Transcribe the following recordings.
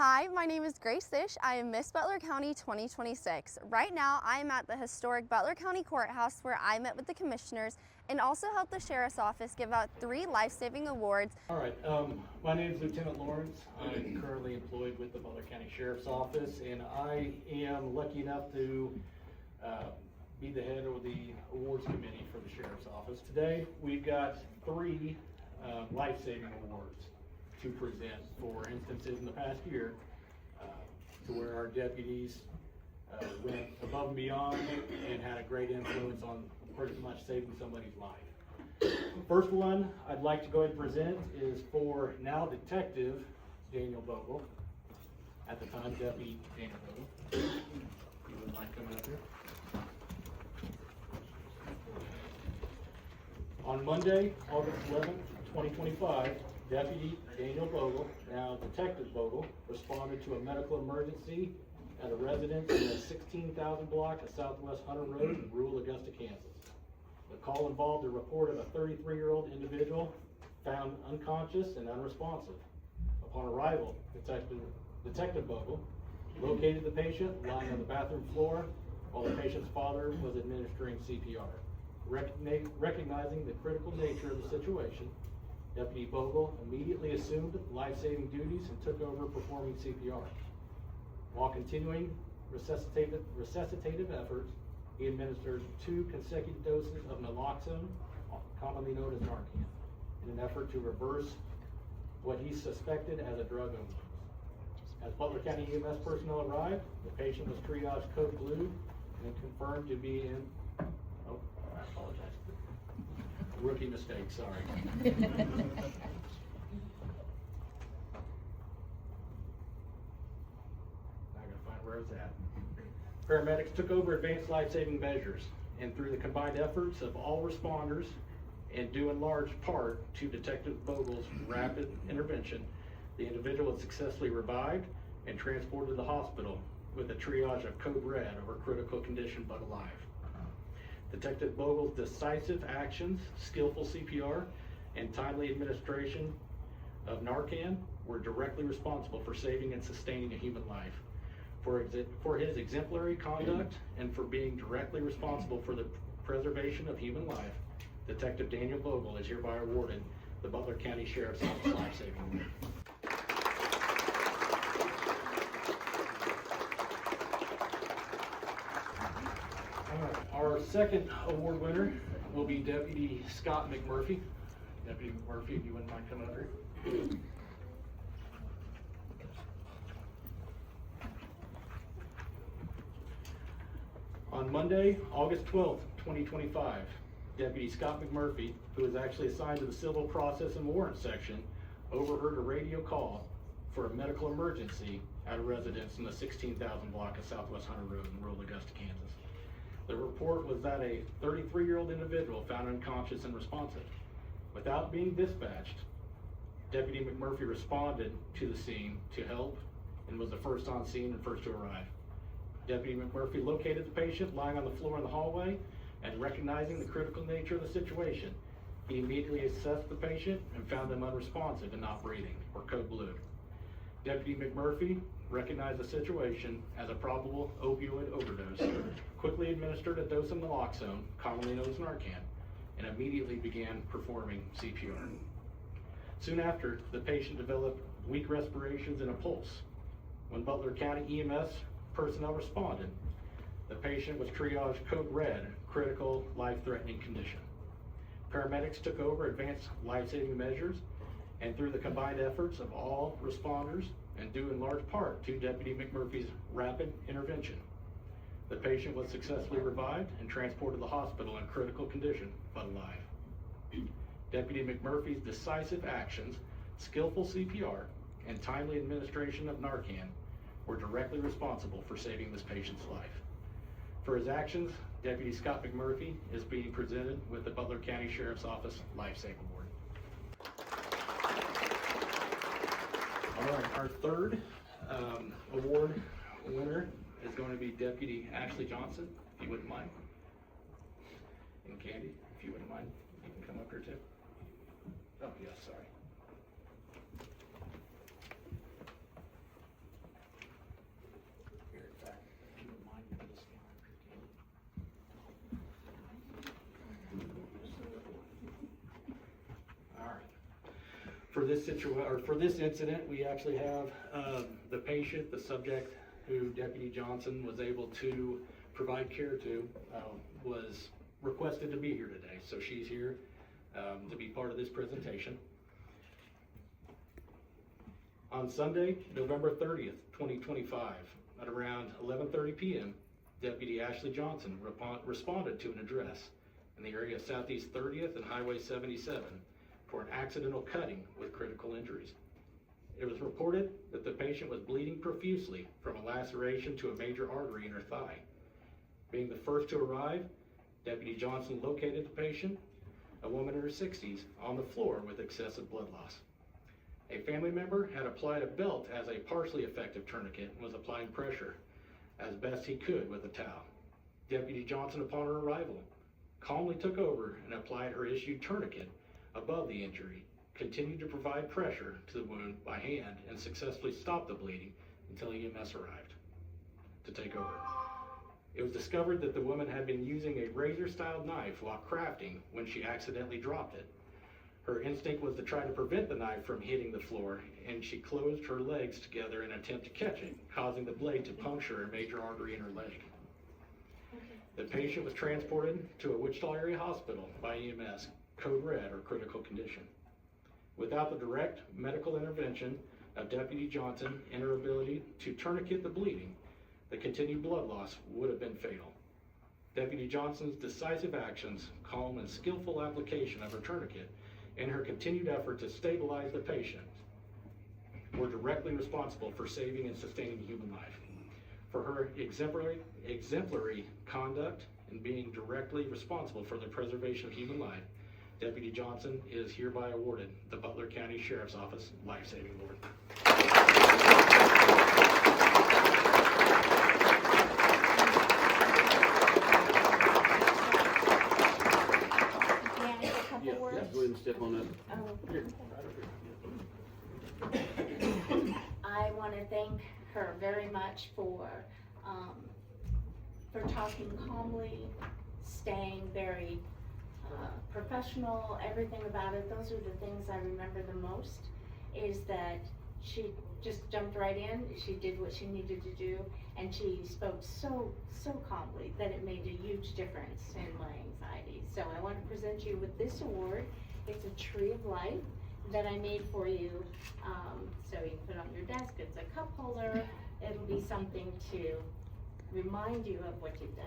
Hi, my name is Grace Ish. I am Miss Butler County 2026. Right now, I am at the historic Butler County Courthouse where I met with the commissioners and also helped the Sheriff's Office give out 3 life-saving awards. All right, my name is Lieutenant Lawrence. I'm currently employed with the Butler County Sheriff's Office, and I am lucky enough to be the head of the awards committee for the Sheriff's Office. Today, we've got 3 life-saving awards to present for instances in the past year to where our deputies went above and beyond and had a great influence on pretty much saving somebody's life. First one I'd like to go ahead and present is for now Detective Daniel Bogle, at the time Deputy Daniel Bogle. If you wouldn't mind coming up here. On Monday, August 11th, 2025, Deputy Daniel Bogle, now Detective Bogle, responded to a medical emergency at a residence in the 16,000 block of Southwest Hunter Road in rural Augusta, Kansas. The call involved a report of a 33-year-old individual found unconscious and unresponsive. Upon arrival, Detective Bogle located the patient lying on the bathroom floor while the patient's father was administering CPR. Recognizing the critical nature of the situation, Deputy Bogle immediately assumed life-saving duties and took over performing CPR. While continuing resuscitative efforts, he administered 2 consecutive doses of Naloxone, commonly known as Narcan, in an effort to reverse what he suspected as a drug overdose. As Butler County EMS personnel arrived, the patient was triaged code blue and confirmed to be in, oh, I apologize. Rookie mistake, sorry. I gotta find where it's at. Paramedics took over advanced life-saving measures, and through the combined efforts of all responders, and due in large part to Detective Bogle's rapid intervention, the individual was successfully revived and transported to the hospital with a triage of code red over critical condition but alive. Detective Bogle's decisive actions, skillful CPR, and timely administration of Narcan were directly responsible for saving and sustaining a human life. For his exemplary conduct and for being directly responsible for the preservation of human life, Detective Daniel Bogle is hereby awarded the Butler County Sheriff's Office Life-Saving Award. Our second award winner will be Deputy Scott McMurphy. Deputy McMurphy, if you wouldn't mind coming over. On Monday, August 12th, 2025, Deputy Scott McMurphy, who is actually assigned to the Civil Process and Warrant section, overheard a radio call for a medical emergency at a residence in the 16,000 block of Southwest Hunter Road in rural Augusta, Kansas. The report was that a 33-year-old individual found unconscious and responsive. Without being dispatched, Deputy McMurphy responded to the scene to help and was the first on scene and first to arrive. Deputy McMurphy located the patient lying on the floor in the hallway, and recognizing the critical nature of the situation, he immediately assessed the patient and found them unresponsive and not breathing, or code blue. Deputy McMurphy recognized the situation as a probable opioid overdose, quickly administered a dose of Naloxone, commonly known as Narcan, and immediately began performing CPR. Soon after, the patient developed weak respirations and a pulse. When Butler County EMS personnel responded, the patient was triaged code red, critical life-threatening condition. Paramedics took over advanced life-saving measures, and through the combined efforts of all responders, and due in large part to Deputy McMurphy's rapid intervention, the patient was successfully revived and transported to the hospital in critical condition, but alive. Deputy McMurphy's decisive actions, skillful CPR, and timely administration of Narcan were directly responsible for saving this patient's life. For his actions, Deputy Scott McMurphy is being presented with the Butler County Sheriff's Office Life-Saving Award. All right, our third award winner is going to be Deputy Ashley Johnson, if you wouldn't mind. And Candy, if you wouldn't mind, you can come up here too. Oh, yes, sorry. For this incident, we actually have the patient, the subject who Deputy Johnson was able to provide care to, was requested to be here today. So she's here to be part of this presentation. On Sunday, November 30th, 2025, at around 11:30 p.m., Deputy Ashley Johnson responded to an address in the area of Southeast 30th and Highway 77 for an accidental cutting with critical injuries. It was reported that the patient was bleeding profusely from a laceration to a major artery in her thigh. Being the first to arrive, Deputy Johnson located the patient, a woman in her 60s, on the floor with excessive blood loss. A family member had applied a belt as a partially effective tourniquet and was applying pressure as best he could with a towel. Deputy Johnson, upon her arrival, calmly took over and applied her issued tourniquet above the injury, continued to provide pressure to the wound by hand, and successfully stopped the bleeding until EMS arrived to take over. It was discovered that the woman had been using a razor-styled knife while crafting when she accidentally dropped it. Her instinct was to try to prevent the knife from hitting the floor, and she closed her legs together in an attempt to catch it, causing the blade to puncture a major artery in her leg. The patient was transported to a Wichita area hospital by EMS, code red, or critical condition. Without the direct medical intervention of Deputy Johnson and her ability to tourniquet the bleeding, the continued blood loss would have been fatal. Deputy Johnson's decisive actions, calm and skillful application of her tourniquet, and her continued effort to stabilize the patient were directly responsible for saving and sustaining human life. For her exemplary conduct and being directly responsible for the preservation of human life, Deputy Johnson is hereby awarded the Butler County Sheriff's Office Lifesaving Award. Go ahead and step on up. I want to thank her very much for talking calmly, staying very professional, everything about it. Those are the things I remember the most, is that she just jumped right in, she did what she needed to do, and she spoke so calmly that it made a huge difference in my anxiety. So I want to present you with this award. It's a tree of life that I made for you, so you can put it on your desk. It's a cup holder. It'll be something to remind you of what you've done.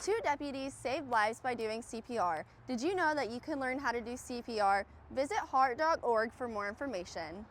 Two deputies saved lives by doing CPR. Did you know that you can learn how to do CPR? Visit heart.org for more information.